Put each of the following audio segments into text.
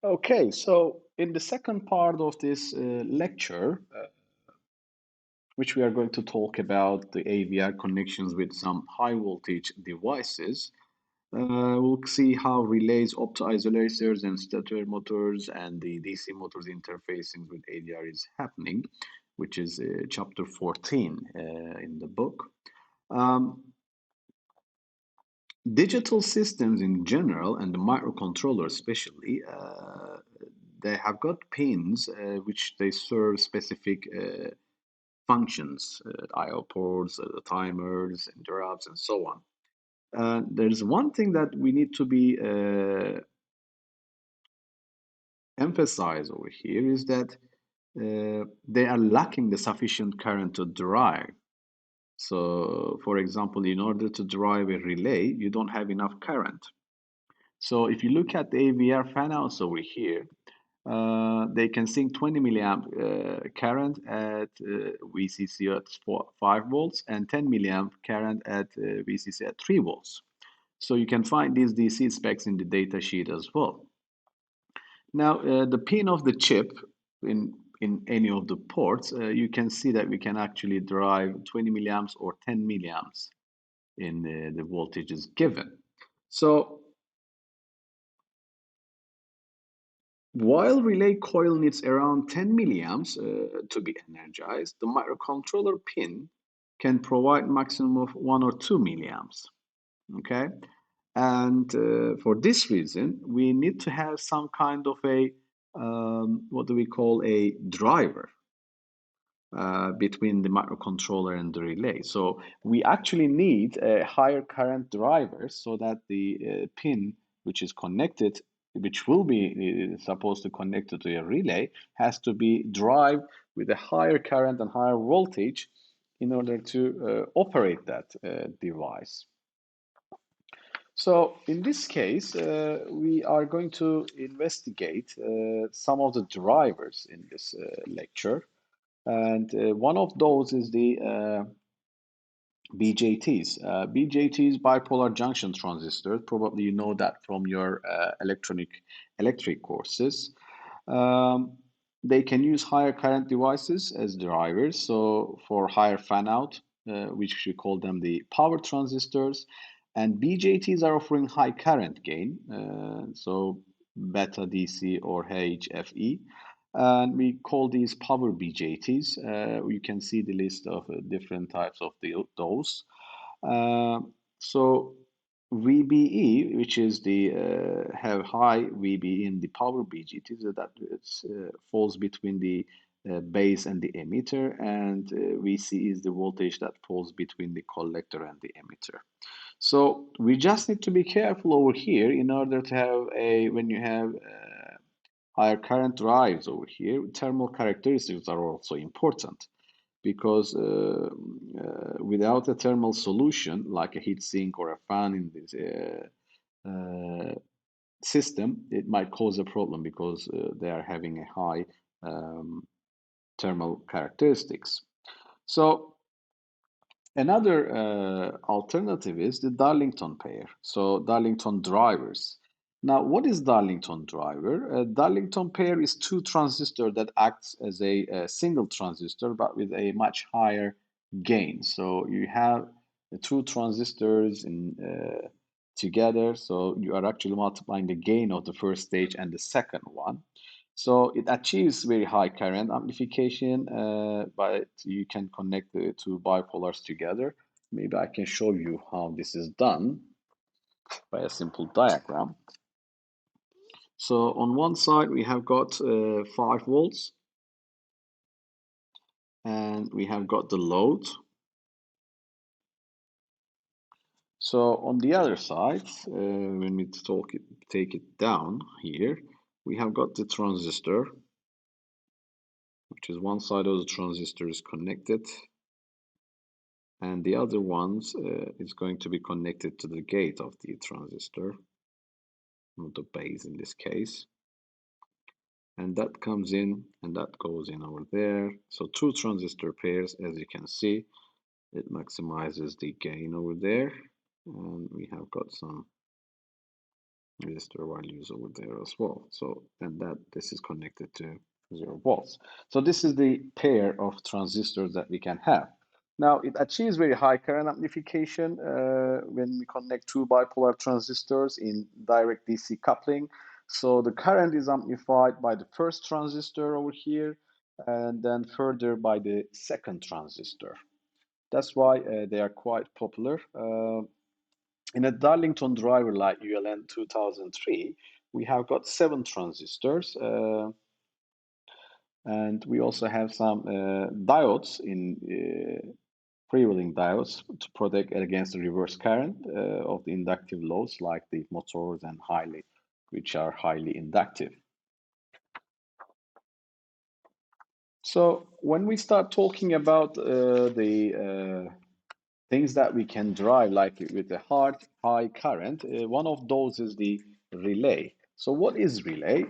Okay, so in the second part of this lecture, which we are going to talk about the AVR connections with some high voltage devices, we'll see how relays, opto-isolators, and stator motors and the DC motors interfacing with AVR is happening, which is chapter 14 in the book. Digital systems in general and the microcontroller especially, they have got pins which they serve specific functions, I/O ports, timers, interrupts, and so on. There's one thing that we need to be emphasized over here is that they are lacking the sufficient current to drive. So, for example, in order to drive a relay, you don't have enough current. So if you look at the AVR fanouts over here, they can sink 20 milliamp current at VCC at 5 volts and 10 milliamp current at VCC at 3 volts. So you can find these DC specs in the data sheet as well. Now, the pin of the chip in any of the ports, you can see that we can actually drive 20 milliamps or 10 milliamps in the voltages given. So while relay coil needs around 10 milliamps to be energized, the microcontroller pin can provide maximum of 1 or 2 milliamps. Okay, and for this reason, we need to have some kind of a what do we call a driver between the microcontroller and the relay. So we actually need a higher current driver so that the pin which is connected, which will be supposed to connect to a relay, has to be drive with a higher current and higher voltage in order to operate that device. So in this case, we are going to investigate some of the drivers in this lecture. And one of those is the BJTs. BJTs, bipolar junction transistors. Probably you know that from your electric courses. They can use higher current devices as drivers. So for higher fan out, which we call them the power transistors. And BJTs are offering high current gain. So beta DC or HFE. And we call these power BJTs. You can see the list of different types of those. So VBE, which is the have high VBE in the power BJTs, that falls between the base and the emitter, and VC is the voltage that falls between the collector and the emitter. So we just need to be careful over here in order to have when you have higher current drives over here, thermal characteristics are also important because without a thermal solution like a heat sink or a fan in this system, it might cause a problem because they are having a high thermal characteristics. So another alternative is the Darlington pair, so Darlington drivers. Now, what is Darlington driver? A Darlington pair is two transistors that acts as a single transistor, but with a much higher gain. So you have two transistors together, so you are actually multiplying the gain of the first stage and the second one. So it achieves very high current amplification, but you can connect the two bipolars together. Maybe I can show you how this is done by a simple diagram. So on one side, we have got 5 volts, and we have got the load. So on the other side, when we take it down here, we have got the transistor, which is one side of the transistor is connected, and the other ones is going to be connected to the gate of the transistor, or the base in this case. And that comes in and that goes in over there. So two transistor pairs, as you can see, it maximizes the gain over there. And we have got some resistor values over there as well. So, and that this is connected to 0 volts. So this is the pair of transistors that we can have. Now it achieves very high current amplification when we connect two bipolar transistors in direct DC coupling. So the current is amplified by the first transistor over here, and then further by the second transistor. That's why they are quite popular. In a Darlington driver like ULN 2003, we have got 7 transistors, and we also have some diodes in freewheeling diodes to protect against the reverse current of the inductive loads like the motors and which are highly inductive. So when we start talking about the things that we can drive, like with a high current, one of those is the relay. So what is relay?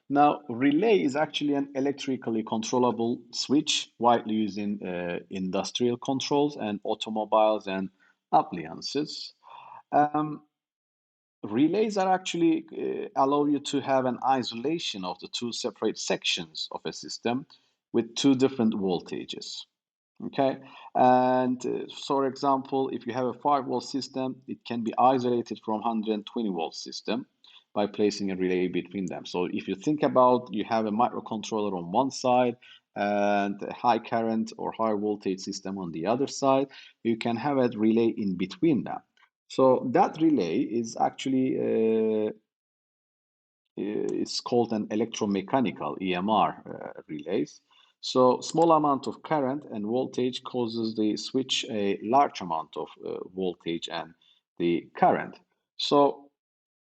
Now, relay is actually an electrically controllable switch widely used in industrial controls and automobiles and appliances. Um, Relays are actually allow you to have an isolation of the two separate sections of a system with two different voltages. Okay, and for example, if you have a 5-volt system, it can be isolated from 120-volt system by placing a relay between them. So if you think about, you have a microcontroller on one side and a high current or high voltage system on the other side, you can have a relay in between them. So that relay is actually it's called an electromechanical EMR relays. So small amount of current and voltage causes the switch a large amount of voltage and the current. So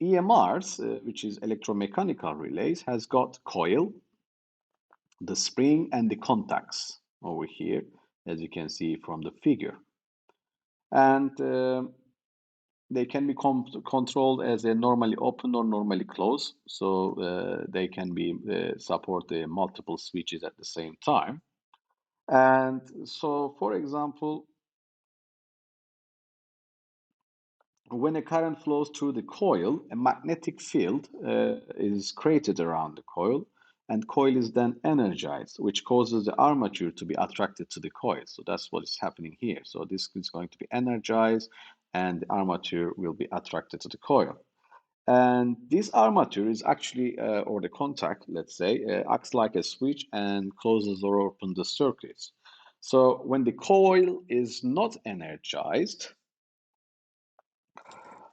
EMRs, which is electromechanical relays, has got coil, the spring, and the contacts over here, as you can see from the figure. And they can be controlled as a normally open or normally closed, so they can be support the multiple switches at the same time. And so, for example, when a current flows through the coil, a magnetic field is created around the coil, and coil is then energized, which causes the armature to be attracted to the coil. So that's what is happening here. So this is going to be energized, and the armature will be attracted to the coil. And this armature is actually, or the contact, let's say, acts like a switch and closes or opens the circuits. So when the coil is not energized,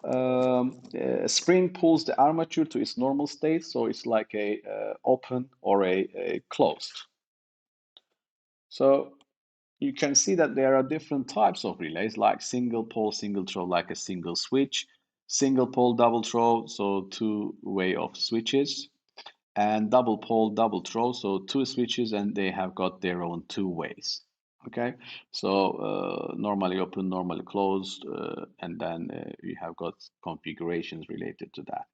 a spring pulls the armature to its normal state, so it's like a open or a closed. So you can see that there are different types of relays, like single pole, single throw, like a single switch, single pole, double throw, so two-way of switches, and double pole, double throw, so two switches, and they have got their own two ways. Okay, so normally open, normally closed, and then you have got configurations related to that.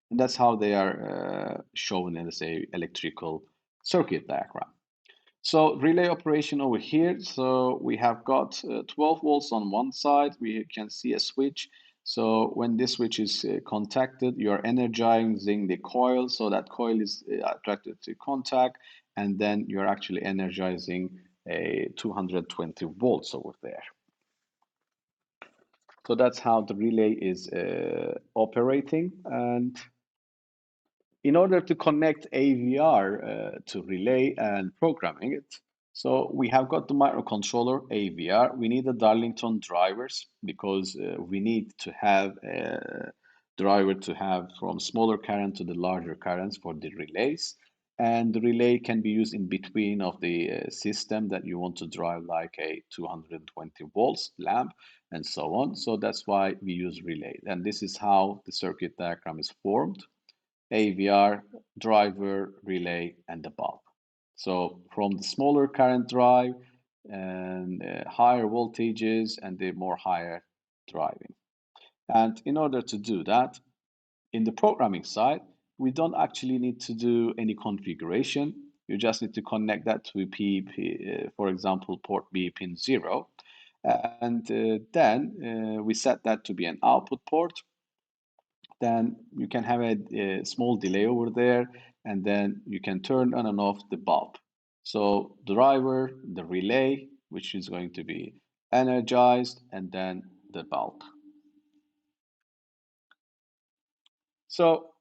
And that's how they are shown in, say, electrical circuit diagram. So relay operation over here. So we have got 12 volts on one side. We can see a switch. So when this switch is contacted, you are energizing the coil. So that coil is attracted to contact, and then you're actually energizing a 220 volts over there. So that's how the relay is operating. And in order to connect AVR to relay and programming it, so we have got the microcontroller AVR. We need the Darlington drivers because we need to have a driver to have from smaller current to the larger currents for the relays. And the relay can be used in between of the system that you want to drive, like a 220 volts lamp and so on. So that's why we use relay. And this is how the circuit diagram is formed. AVR, driver, relay, and the bulb. So from the smaller current drive and higher voltages and the more higher driving. And in order to do that, in the programming side, we don't actually need to do any configuration. You just need to connect that to for example, port B pin 0. And then we set that to be an output port. Then you can have a small delay over there, and then you can turn on and off the bulb. So driver, the relay, which is going to be energized, and then the bulb. So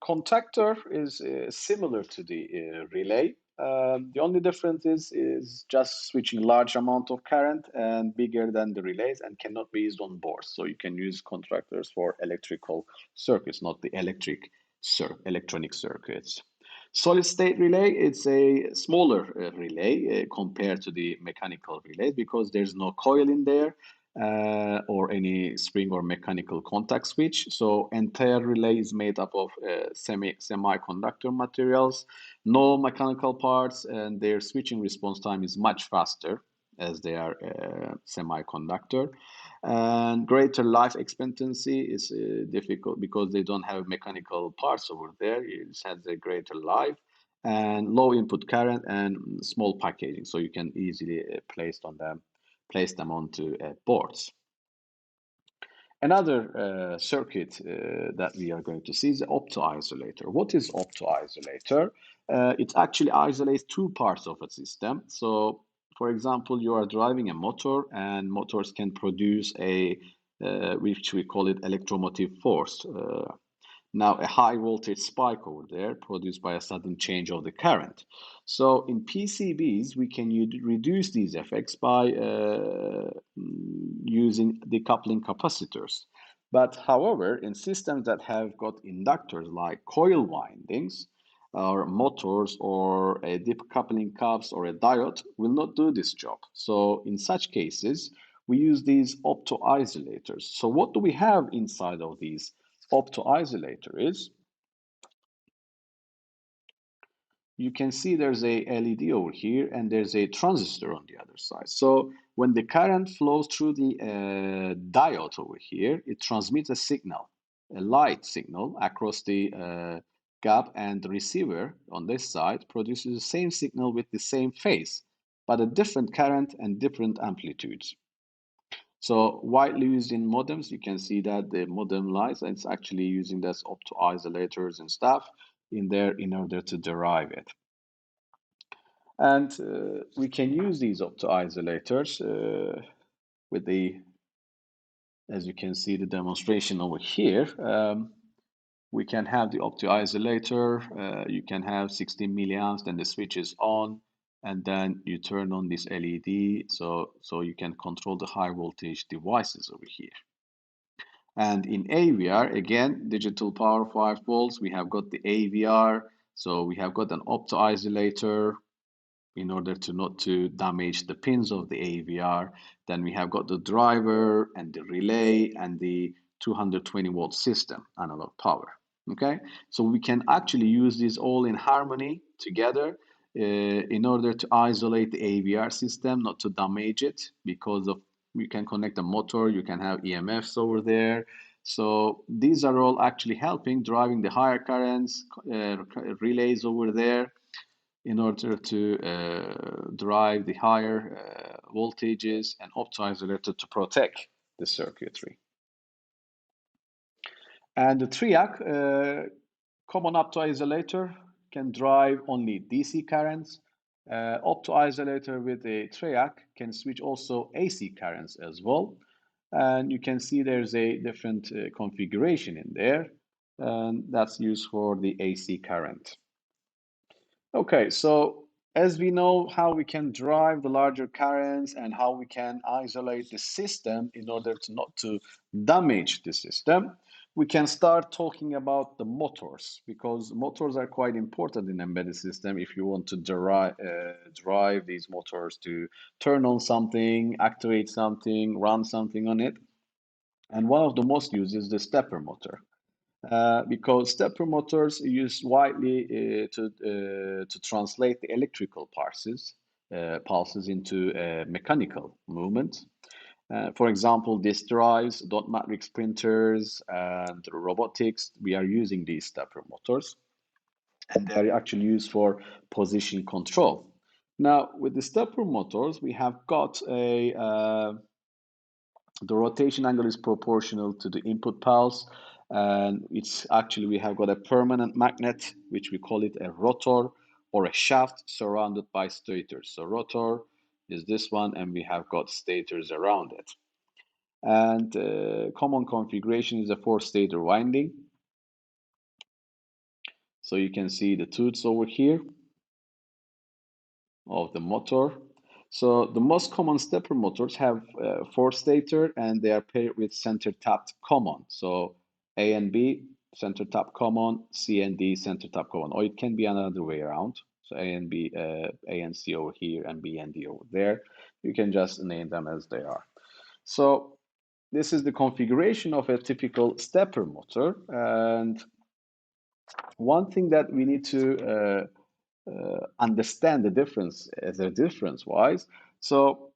contactor is similar to the relay. The only difference is just switching large amount of current and bigger than the relays and cannot be used on boards. So you can use contactors for electrical circuits, not the electronic circuits. Solid state relay, it's a smaller relay compared to the mechanical relay because there's no coil in there or any spring or mechanical contact switch. So entire relay is made up of semiconductor materials, no mechanical parts, and their switching response time is much faster as they are semiconductor. And greater life expectancy is difficult because they don't have mechanical parts over there. It has a greater life and low input current and small packaging, so you can easily place them onto boards. Another circuit that we are going to see is the opto-isolator. What is opto-isolator? It actually isolates two parts of a system. So, for example, you are driving a motor, and motors can produce which we call it electromotive force. Now a high voltage spike over there produced by a sudden change of the current. So in PCBs, we can reduce these effects by using decoupling capacitors. But however, in systems that have got inductors like coil windings, or motors, or a decoupling cups, or a diode, will not do this job. So in such cases, we use these opto-isolators. So what do we have inside of these opto-isolator is, you can see there's a LED over here and there's a transistor on the other side. So when the current flows through the diode over here, it transmits a signal, a light signal across the gap, and the receiver on this side produces the same signal with the same phase, but a different current and different amplitudes. So widely used in modems, you can see that the modem lights, and it's actually using this opto isolators and stuff in there in order to derive it. And we can use these opto isolators with as you can see the demonstration over here. We can have the opto isolator. You can have 16 milliamps, then the switch is on, and then you turn on this LED, so you can control the high voltage devices over here. And in AVR, again, digital power 5 volts, we have got the AVR. So we have got an opto isolator in order to not to damage the pins of the AVR. Then we have got the driver and the relay and the 220 volt system, analog power. Okay, so we can actually use these all in harmony together in order to isolate the AVR system, not to damage it, because of you can connect a motor, you can have EMFs over there. So these are all actually helping driving the higher currents, relays over there, in order to drive the higher voltages and opto-isolator to protect the circuitry. And the triac, common opto-isolator, can drive only DC currents. Opto-isolator with a triac can switch also AC currents as well. And you can see there's a different configuration in there, and that's used for the AC current. Okay, so as we know how we can drive the larger currents and how we can isolate the system in order to not to damage the system, we can start talking about the motors, because motors are quite important in embedded system if you want to drive these motors to turn on something, activate something, run something on it. And one of the most used is the stepper motor. Because stepper motors are used widely to translate the electrical pulses into mechanical movement. For example, disk drives, dot matrix printers, and robotics, we are using these stepper motors. And they are actually used for position control. Now, with the stepper motors, we have got the rotation angle is proportional to the input pulse, and it's actually we have got a permanent magnet, which we call it a rotor or a shaft surrounded by stators. So rotor is this one, and we have got stators around it. And common configuration is a four-stator winding. So you can see the tooths over here of the motor. So the most common stepper motors have four stator, and they are paired with center tapped common. So A and B center tap common, C and D center tap common, or it can be another way around. So A and B, A and C over here, and B and D over there. You can just name them as they are. So this is the configuration of a typical stepper motor, and one thing that we need to understand the difference as a difference wise. So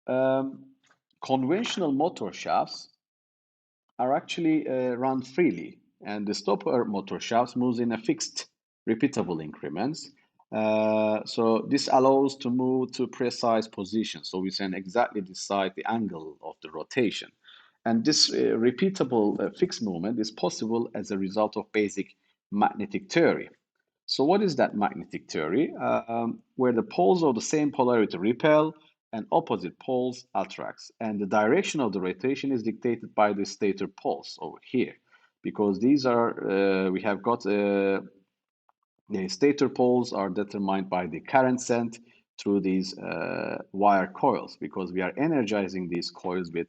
um, conventional motor shafts are actually run freely, and the stopper motor shafts moves in a fixed, repeatable increments. So this allows to move to precise positions, so we can exactly decide the angle of the rotation. And this repeatable fixed movement is possible as a result of basic magnetic theory. So what is that magnetic theory? Where the poles of the same polarity repel and opposite poles attracts. And the direction of the rotation is dictated by the stator poles over here. Because these are, we have got, the stator poles are determined by the current sent through these wire coils, because we are energizing these coils with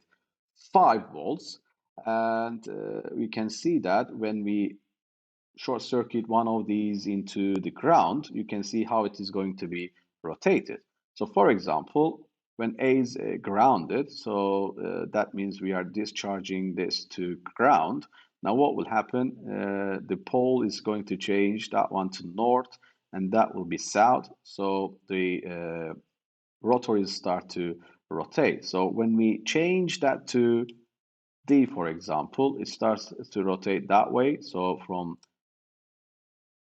5 volts. And we can see that when we short circuit one of these into the ground, you can see how it is going to be rotated. So for example, when A is grounded, so that means we are discharging this to ground. Now what will happen? The pole is going to change, that one to north, and that will be south. So the rotor start to rotate. So when we change that to D, for example, it starts to rotate that way. So from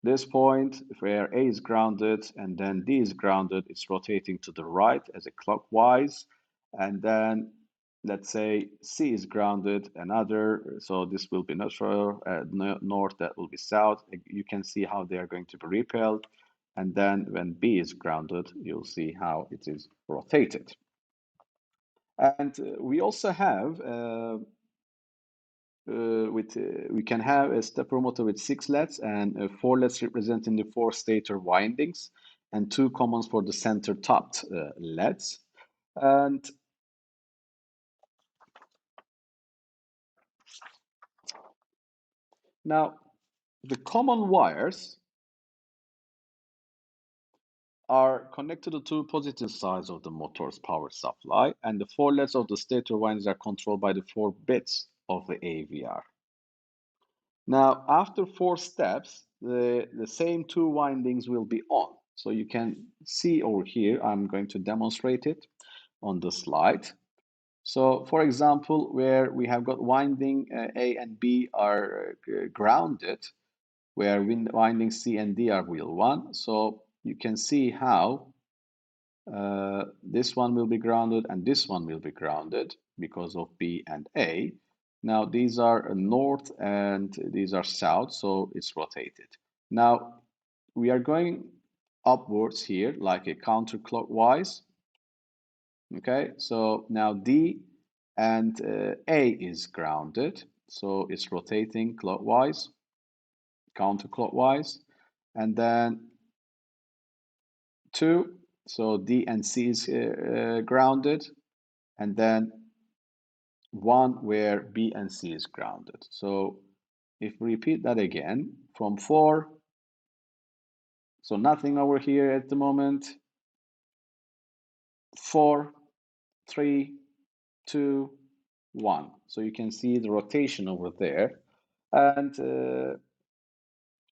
this point where A is grounded and then D is grounded, it's rotating to the right as a clockwise. And then let's say C is grounded, another, so this will be neutral, north, that will be south. You can see how they are going to be repelled. And then when B is grounded, you'll see how it is rotated. And we also have we can have a stepper motor with 6 LEDs and 4 LEDs representing the 4 stator windings, and 2 commons for the center topped LEDs. And now the common wires are connected to the 2 positive sides of the motor's power supply, and the 4 LEDs of the stator windings are controlled by the 4 bits of the AVR. Now, after 4 steps, the same 2 windings will be on. So you can see over here, I'm going to demonstrate it on the slide. So for example, where we have got winding A and B are grounded, where winding C and D are wheel 1. So you can see how this one will be grounded and this one will be grounded because of B and A. Now these are north and these are south, so it's rotated. Now we are going upwards here like a counterclockwise. Okay, so now D and A is grounded, so it's rotating clockwise, counterclockwise, and then 2, so D and C is grounded, and then 1 where B and C is grounded. So if we repeat that again, from 4, so nothing over here at the moment, 4, 3, 2, 1. So you can see the rotation over there. And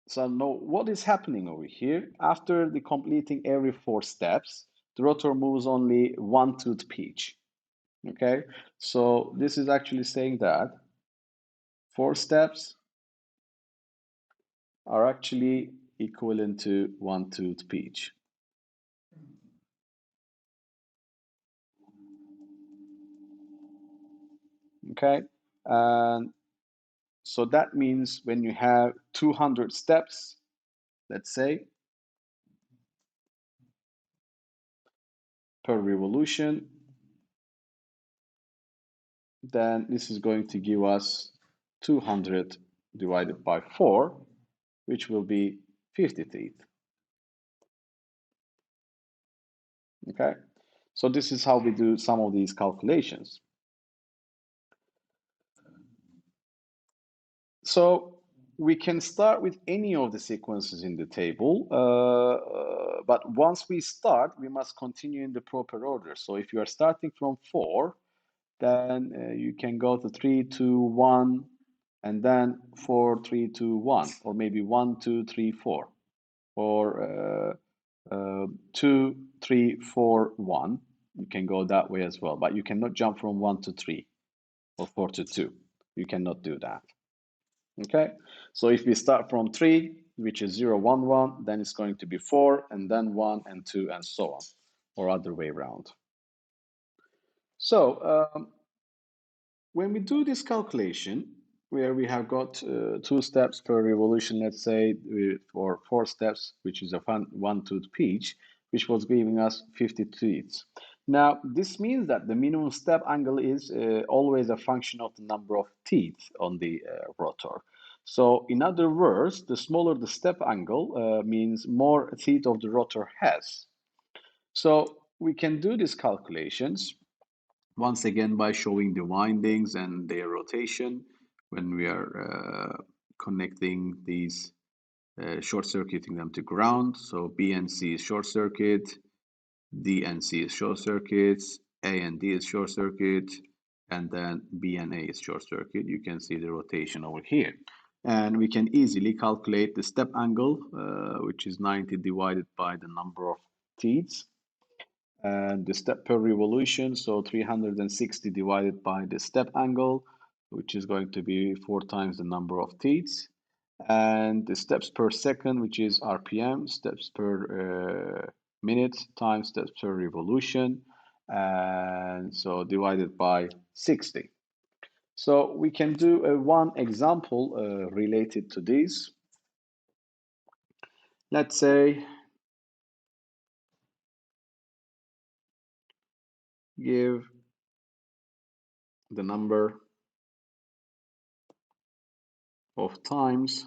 so now what is happening over here? After the completing every 4 steps, the rotor moves only 1 tooth pitch. Okay, so this is actually saying that 4 steps are actually equivalent to 1 tooth pitch. Okay, and so that means when you have 200 steps, let's say, per revolution, then this is going to give us 200 divided by 4, which will be 50 teeth. Okay, so this is how we do some of these calculations. So we can start with any of the sequences in the table, but once we start, we must continue in the proper order. So if you are starting from 4, then you can go to 3, 2, 1, and then 4, 3, 2, 1, or maybe 1, 2, 3, 4, or 2, 3, 4, 1. You can go that way as well, but you cannot jump from 1 to 3 or 4 to 2. You cannot do that. Okay, so if we start from 3, which is 0, 1, 1, then it's going to be 4, and then 1 and 2, and so on, or other way around. So when we do this calculation, where we have got 2 steps per revolution, let's say, or 4 steps, which is a one-tooth pitch, which was giving us 50 teeth. Now, this means that the minimum step angle is always a function of the number of teeth on the rotor. So, in other words, the smaller the step angle means more teeth of the rotor has. So, we can do these calculations once again by showing the windings and their rotation when we are connecting these, short circuiting them to ground. So B and C is short circuit, D and C is short circuits, A and D is short circuit, and then B and A is short circuit. You can see the rotation over here. And we can easily calculate the step angle, which is 90 divided by the number of teeth, and the step per revolution, so 360 divided by the step angle, which is going to be 4 times the number of teeth, and the steps per second, which is RPM, steps per minute times steps per revolution, and so divided by 60. So we can do one example related to this. Let's say give the number of times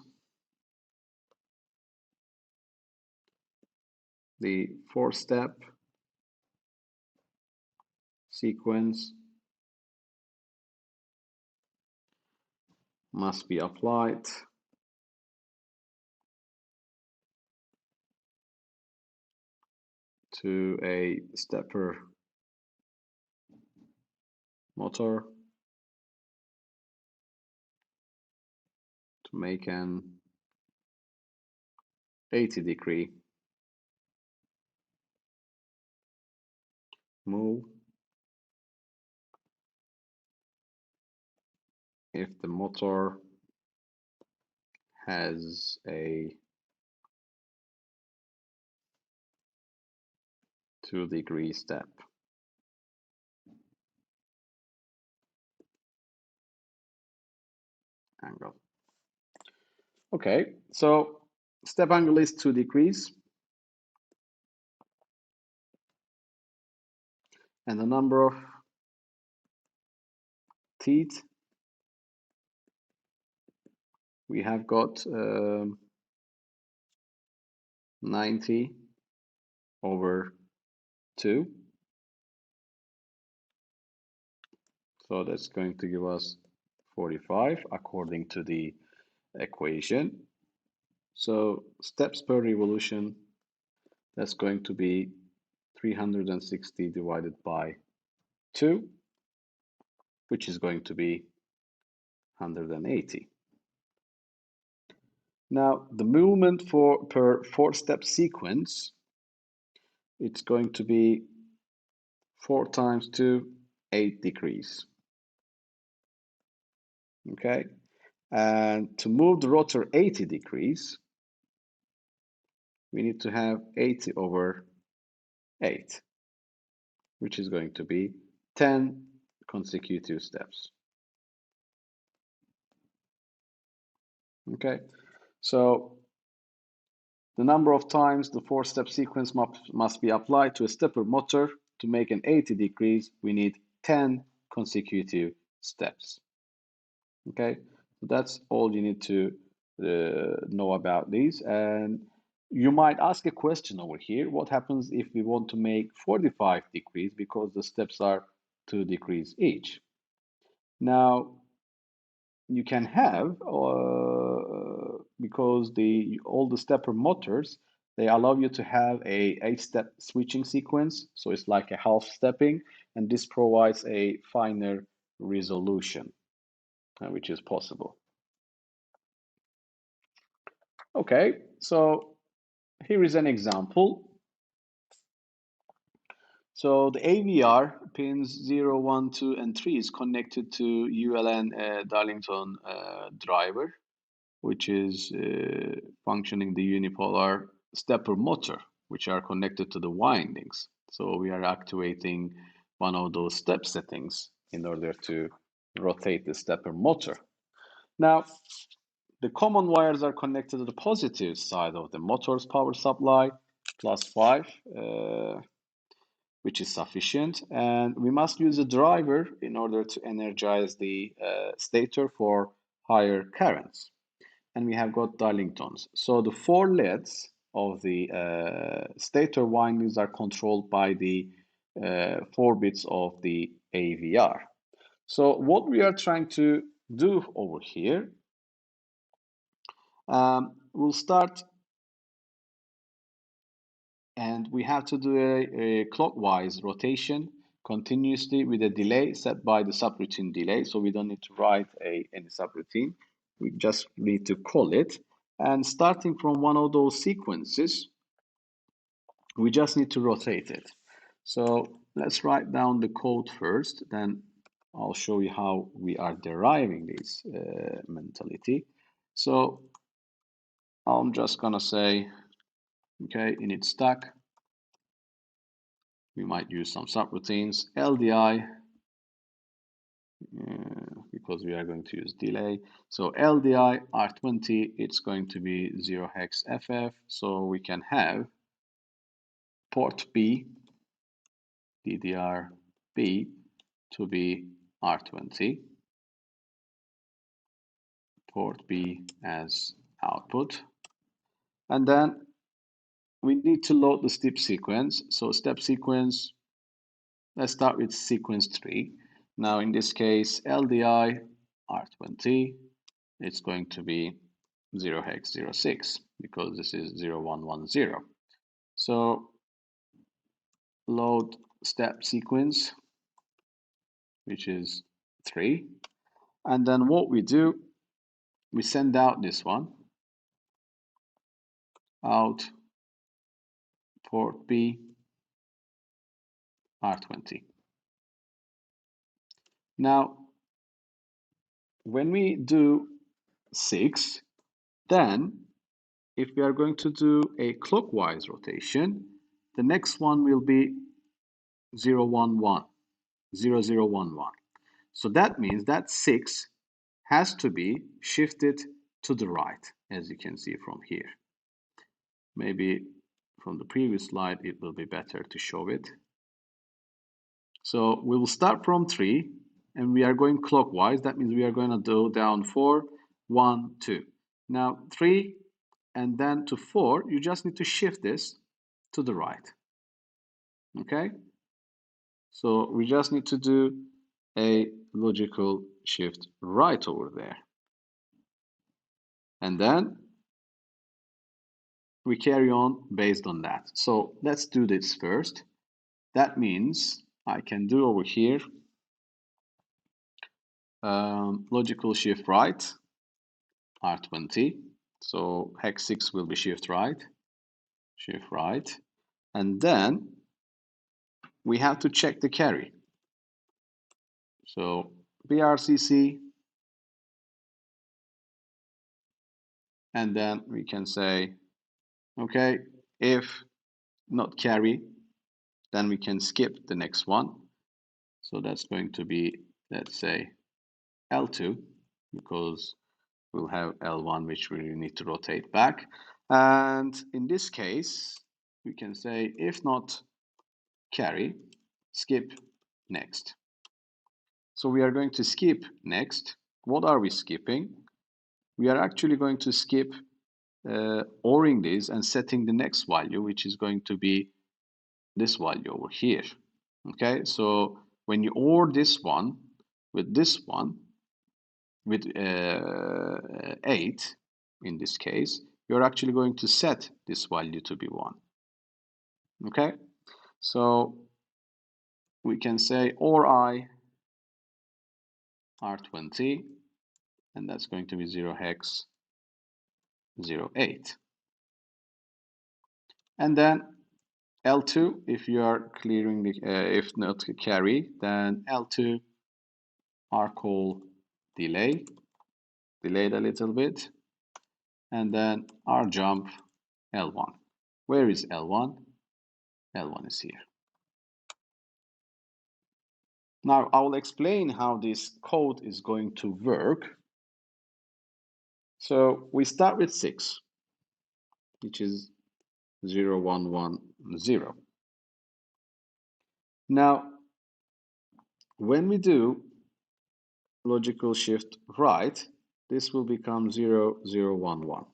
the 4-step sequence must be applied to a stepper motor to make an 80-degree move if the motor has a 2-degree step angle. Okay, so step angle is 2 degrees, and the number of teeth we have got 90 over 2. So that's going to give us 45 according to the equation. So steps per revolution, that's going to be 360 divided by 2, which is going to be 180. Now, the movement per 4-step sequence, it's going to be 4 times 2, 8 degrees. Okay, and to move the rotor 80 degrees, we need to have 80 over 8, which is going to be 10 consecutive steps. Okay, so the number of times the four-step sequence must be applied to a stepper motor to make an 80 degrees, we need 10 consecutive steps. Okay, so that's all you need to know about these. And you might ask a question over here, what happens if we want to make 45 degrees because the steps are 2 degrees each? Now, you can have, because all the stepper motors, they allow you to have a 8-step switching sequence. So it's like a half stepping, and this provides a finer resolution, which is possible. Okay, so here is an example. So the AVR pins 0, 1, 2, and 3 is connected to ULN Darlington driver, which is functioning the unipolar stepper motor, which are connected to the windings. So we are activating one of those step settings in order to rotate the stepper motor. Now, the common wires are connected to the positive side of the motor's power supply, +5, which is sufficient. And we must use a driver in order to energize the stator for higher currents. And we have got Darlingtons. So the 4 leads of the stator windings are controlled by the 4 bits of the AVR. So what we are trying to do over here, we'll start, and we have to do a clockwise rotation continuously with a delay set by the subroutine delay. So we don't need to write any subroutine. We just need to call it. And starting from one of those sequences, we just need to rotate it. So let's write down the code first, then I'll show you how we are deriving this mentality. So I'm just gonna say, okay, init stack, we might use some subroutines, LDI, because we are going to use delay. So LDI R20, it's going to be 0 hex FF, so we can have port B, DDR B, to be R20, port B as output. And then we need to load the step sequence. So step sequence, let's start with sequence 3. Now in this case, LDI R20, it's going to be 0 hex 06 because this is 0110. So load step sequence, which is 3. And then what we do, we send out this one, out port B R20. Now, when we do 6, then if we are going to do a clockwise rotation, the next one will be 011, 0011. So that means that 6 has to be shifted to the right, as you can see from here. Maybe from the previous slide, it will be better to show it. So we will start from 3, and we are going clockwise. That means we are going to go down 4, 1, 2. Now 3, and then to 4, you just need to shift this to the right. Okay? So we just need to do a logical shift right over there. And then we carry on based on that. So let's do this first. That means I can do over here logical shift right, R20. So hex 6 will be shift right, and then we have to check the carry. So BRCC, and then we can say, okay, if not carry, then we can skip the next one. So that's going to be, let's say, L2, because we'll have L1, which we need to rotate back. And in this case, we can say if not carry, skip next. So we are going to skip next. What are we skipping? We are actually going to skip ORing this and setting the next value, which is going to be this value over here. Okay, so when you OR this one, with 8 in this case, you're actually going to set this value to be 1. Okay, so we can say OR I R20, and that's going to be 0 hex 08. And then L2, if you are clearing the, if not carry, then L2 are called delayed a little bit, and then our jump L1. Where is L1? L1 is here. Now I will explain how this code is going to work. So we start with 6, which is 0, 1, 1, 0. Now when we do logical shift right, this will become 0, 0, 1, 1.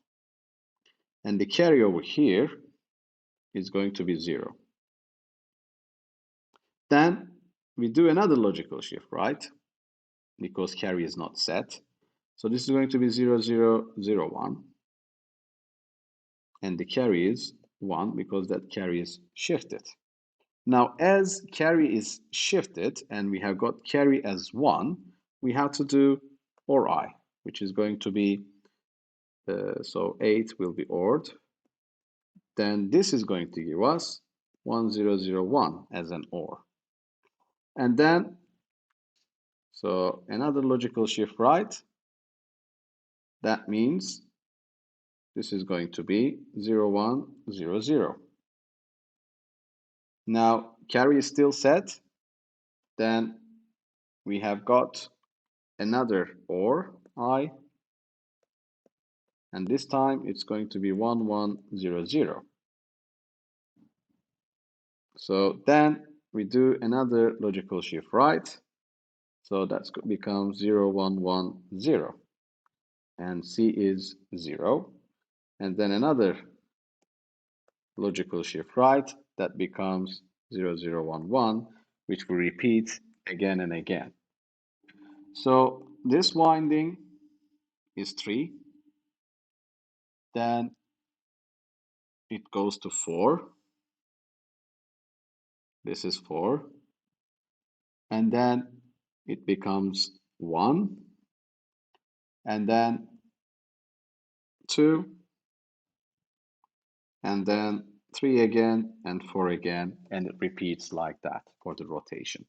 And the carry over here is going to be 0. Then we do another logical shift right, because carry is not set. So this is going to be 0, 0, 0, 1. And the carry is 1 because that carry is shifted. Now, as carry is shifted and we have got carry as 1, we have to do OR I, which is going to be, so 8 will be ORed. Then this is going to give us 1, 0, 0, 1 as an OR. And then, so another logical shift right, that means this is going to be 0, 1, 0, 0. Now, carry is still set. Then we have got another OR I. And this time it's going to be 1, 1, 0, 0. So then we do another logical shift right. So that becomes 0, 1, 1, 0. And C is 0. And then another logical shift right, that becomes 0, 0, 1, 1, which we repeat again and again. So this winding is 3. Then it goes to 4. This is 4. And then it becomes 1. And then 2. And then 3 again and 4 again. And it repeats like that for the rotation.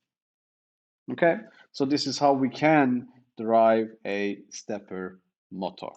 Okay, so this is how we can derive a stepper motor.